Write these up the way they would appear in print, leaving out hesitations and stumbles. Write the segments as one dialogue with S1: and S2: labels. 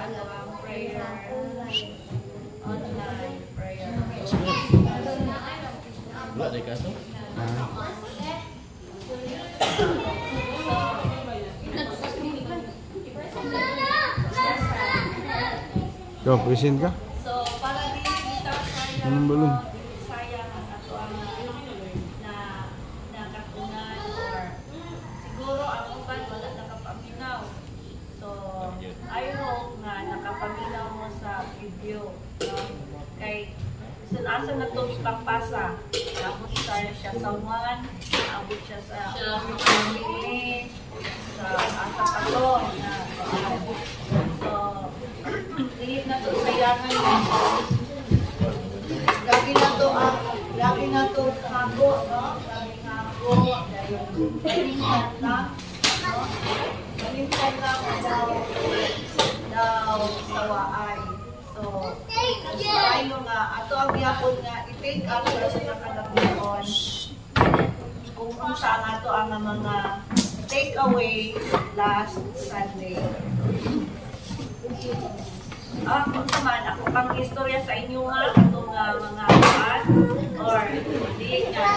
S1: ano ang prayer, online prayer.
S2: Wala deh kaso.
S3: Kau present ka?
S1: So para dito saya
S3: Anong balon?
S1: saya ato ang na nakakunan or siguro ang uban wala nakapaminaw. So I hope na nakapaminaw mo sa video. Kay asa na to ipangpasa. Abot siya sa one, abot siya sa family, sa asa pato na so dili na to sayangan lagi na to hago, no? Lagi hago dahil balikan daw sawaay. So ayo nga ato ang gyapon nga i-take up sa nakadagon kung saan ato ang mga take away last Sunday. Kung naman, ako pang istorya sa inyo nga, itong mga apat, or hindi na,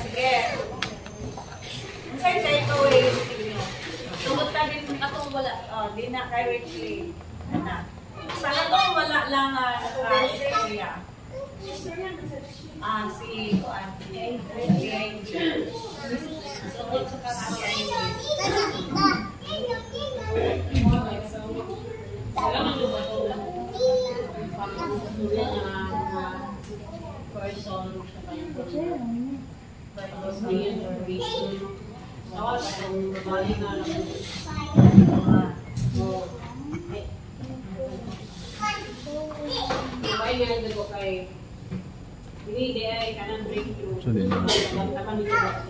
S1: sige. Say ito eh. Tungkol ka din atong wala, di na kay Richie. Sa atong wala lang istorya. Si Angel. Sungod sa kanang Angel. Hindi ay kanang breakthrough.
S3: So din.
S2: Sama di lagi.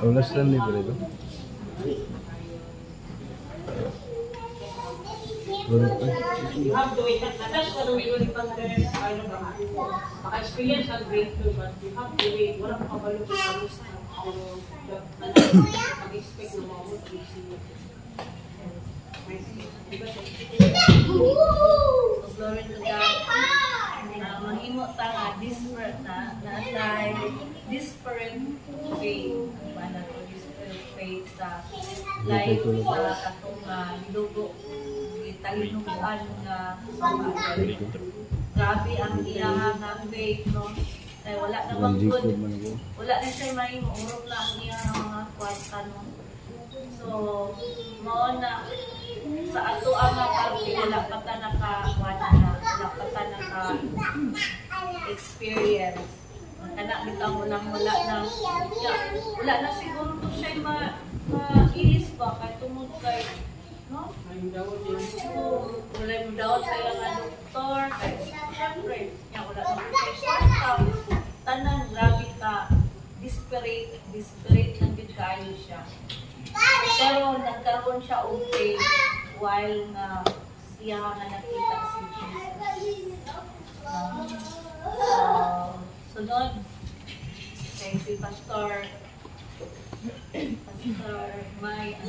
S3: Ulas lang libre ito.
S4: You have to wait. That's what we do. Experience and breakthrough, but you have to wait. Wala pa kabalo sa halos na mag-expect na mawag sa isip.
S1: Glory to God. Mahimo ta nga disparate na disparate faith. Ano to disparate faith sa life sa atong nilugo. Talinugan nga grabe ang iyang faith, no? Ay wala namang good. Wala na siya mahimo. Urong na ang iyang mga kwarta, no? So, mao na sa ato ang parte wala pa ta experience. Kana bitaw mo lang wala na siguro to siya ma-ilis pa kay tungod kay no? Wala yung daw sa iyang doktor. Siyempre, wala naman kay kwarta. Tanan, grabe ka. Desperate lang din kayo siya. Pero nagkaroon siya okay while na siya na nakita si Jesus. Sunod, kay si Pastor May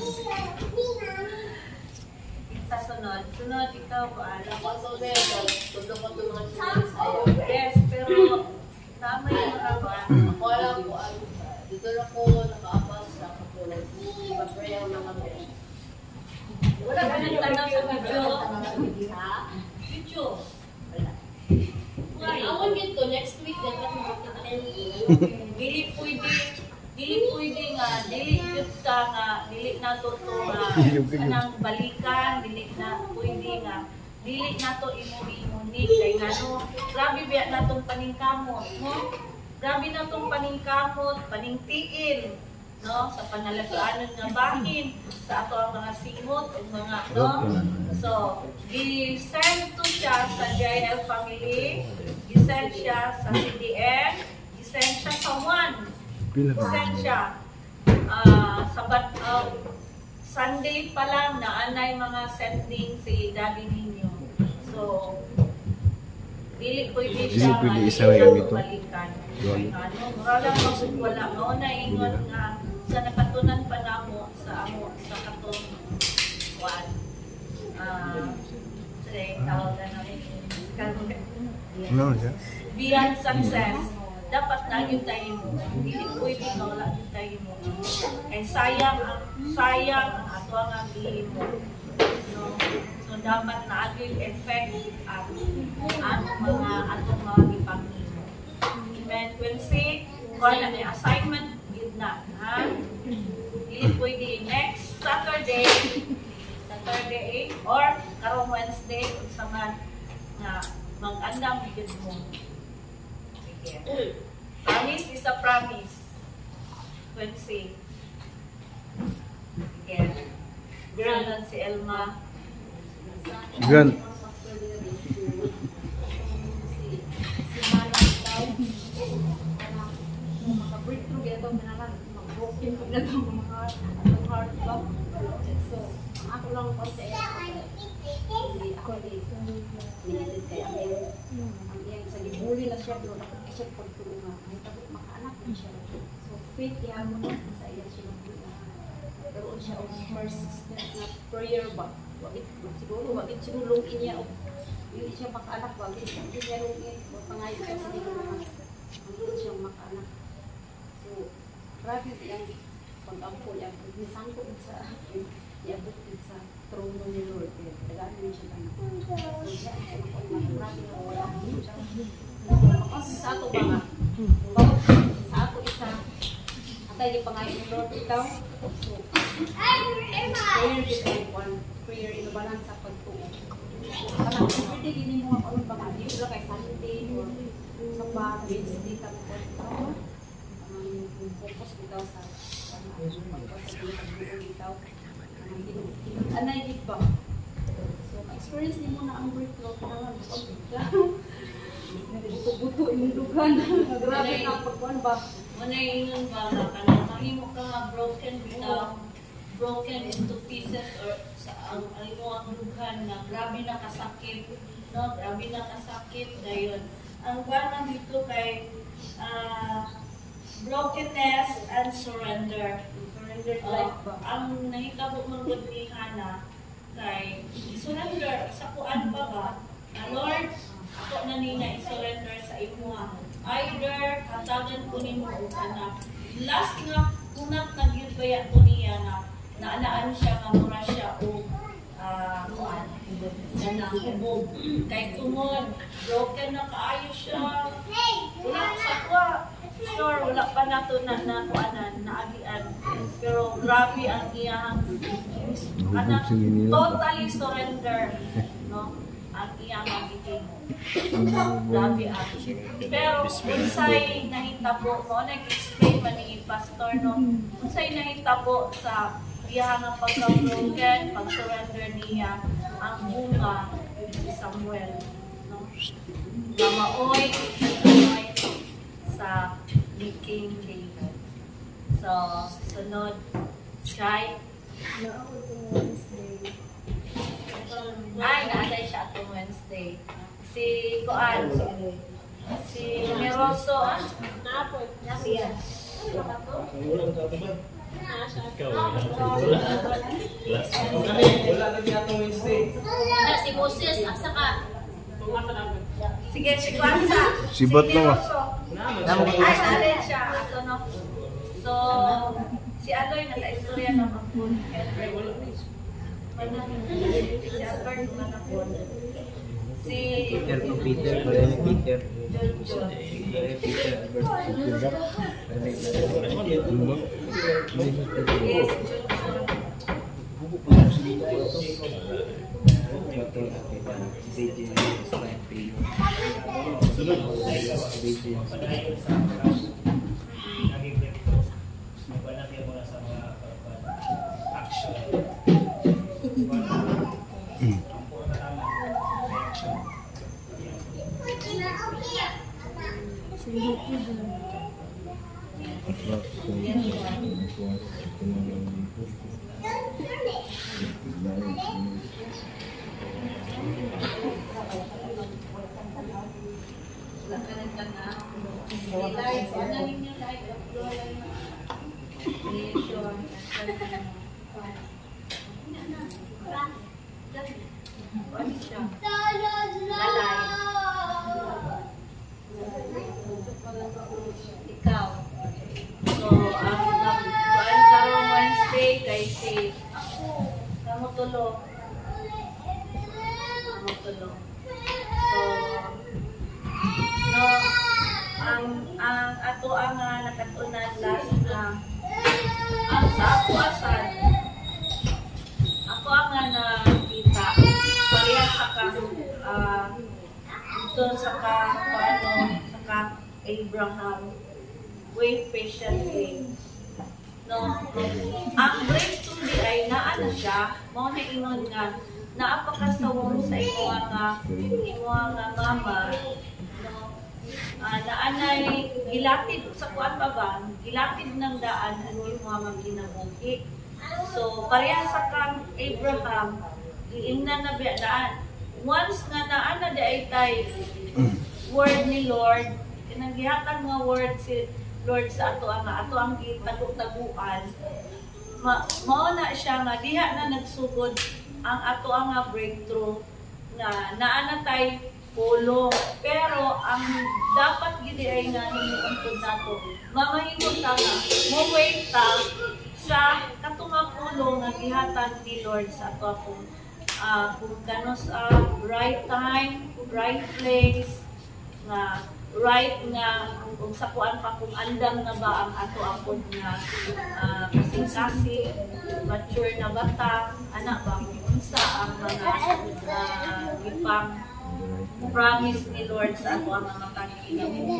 S1: sa sunod ikaw alam ko so there tundo ko to mga sinasayaw. Yes, pero tama yung mga ba?
S5: Ako alam ko, dito na ko nakaapas sa katulad. Pag-prayer ng mga
S1: Wala ka nang tanong sa video? Ha? Video? Wala.
S5: Ako dito, next week, dapat makakain ko.
S1: Dili pwede nga, dili ka nga, dili na to kanang balikan, dili na pwede nga, dili na to imo-imunit, kay nga no, grabe biya na tong paningkamot, no? Grabe na tong paningkamot, paningtiil, no? Sa panalagaanan nga bahin, sa ato ang mga simot, mga, no? So, gisend to siya sa JL family, gisend siya sa CDN, gisend siya sa one, gisend siya. Sunday pa lang naanay mga sending si daddy ninyo. So, dili pwede
S3: Dili
S1: siya
S3: pwede
S1: nga
S3: isa na gamito.
S1: balikan.
S3: Yun.
S1: Mura lang wala. Mauna ingon nga sa nakatunan pa namo sa katong kuan. Say, tawag na
S3: Ano siya?
S1: beyond success, dapat lagi tayo mo. Hindi pwede na wala din tayo mo. Kaya sayang ang ato ang bilhin mo. No? So dapat naagay effect at atong mga ipangin mo. Amen. When say, kung na may assignment, yun na. Ha? Hindi pwede next Saturday or karong Wednesday kung saman na mag-andam yun mo. Sige. Promise is a promise. Wednesday. Sige. Girl si Elma.
S3: Gan.
S5: Maka-breakthrough ito, mag-broken ko na ito, mga heart ba? So, ako lang po sa iyo. Hindi ako minilid kaya ang iyang sa libuli na siya, pero dapat siya pagtulungan. May tabot makaanak na siya. So, faith yan mo na sa iya siya pero siya ang first step na prayer ba? Siguro, wagit sinulungin niya o hindi siya makaanak, wagit niya lungin. Pangayon siya sa dito naman. Hindi siya makaanak. So, grabe yung pag-ampol, yung nisangkot sa iabot sa trono ni Lord. Tagaan niya siya lang. So, siya ang grabe na wala. Kasi sa ato ba nga? Sa ato isa, atay di pangayon ni Lord ikaw. So, prayer is one. Prayer inubalan sa pagtuo. Parang pwede gini mo ako ng mga di ba kay Sunday or sa Paris, di ka po focus dito sa pagpapagpapagpapagpapagpapag anay di ba? So, experience din mo na ang breakthrough kailangan buto-buto yung dugan. Grabe na pagkuhan ba?
S1: Manay ingon ba nga mahimo ka nga broken into pieces or sa ang imo ang dughan na grabe na kasakit, no? Grabe na kasakit dayon. Ang kuan dito kay brokenness and surrender.
S5: Surrender life ba?
S1: Ang nahitabo mong gud ni Hana kay surrender sa kuan ba ba? Lord, ako na nina i-surrender sa imo. Either hatagan ko nimo og anak. Last nga kunat nagyud baya ko niya na naalaan siya nga mura siya og kuan na hubog kay tungod broken na kaayo siya. Wala sa kuha. Sure, wala pa nato na kuanan, naagian. Pero grabe ang iyang anak, totally surrender, no? Ang iyang magiging. Grabe ang. Pero unsay nahitabo mo, nag-explain man ni Pastor, no? Unsay nahitabo sa iyang pagka-broken, pag-surrender niya, ang bunga si Samuel, no? Mamaoy sa ni King David. So, sunod, Chai. Ay, naaday siya atong Wednesday. Si Kuan. Si Meroso. Siya.
S2: Wala na siya itong Wednesday.
S5: Si Moses, asa ka?
S1: Sige, si Kwanza.
S3: Sibat na ba?
S1: Ay, naaday siya. Ato, no? So, si Aloy, naka-istorya ng Ampun. Si Albert, manapon. Si
S2: Peter, Peter.
S1: Jojo.
S2: Peter, Albert.
S3: Ano ba?
S1: Yes, Jojo. Wala ka rin ka na. Live, ano ninyo live? Upload lang yung creation. Ano siya? Lalay. Ikaw. So, ang kuan karong Wednesday kay si Kamu tulog. So, no, ang ato ang nakatunan last na ang sa ako asad ako ang nakita pareha sa ka ito sa ka Abraham wait patiently no ang breakthrough di ay naano siya mao na ingon nga naapakasawong sa imo nga mama no naanay gilatid sa kuan pa ba gilatid ng daan ang imo nga ginabuhi so pareha sa kang Abraham giingnan na biya daan once nga naana di tay word ni Lord kanang gihatag nga word si Lord sa ato ang gitago-taguan mao na siya nga diha na nagsugod ang ato ang breakthrough na naana tay pulong pero ang dapat gid ay nga himuon nato mamahimong ta nga mo wait ta sa katong pulong nga gihatag ni Lord sa ato kung kanos right time right place nga right nga kung sa kuan pa kung andam na ba ang ato apod nga kasing-kasing mature na bata ana ba unsa ang mga ipang promise ni Lord sa ato ang mga pagkinabuhi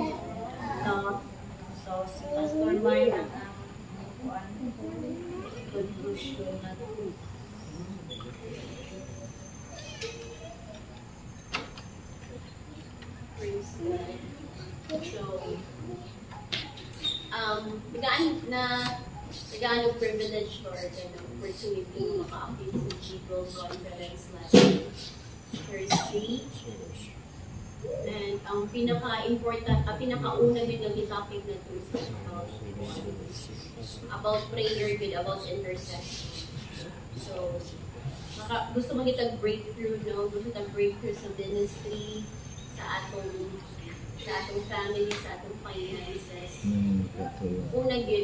S1: no so si Pastor Mike ang kuan conclusion na
S5: Praise God. So, nagaan ng privilege or opportunity na maka-appeal sa Chico Conference last Thursday. And ang pinaka-important, pinaka-una din ng topic na ito is about prayer with about intercession. So, gusto magitag breakthrough, no? Gusto magitag breakthrough sa ministry, sa atong family, sa atong finances. Una yun,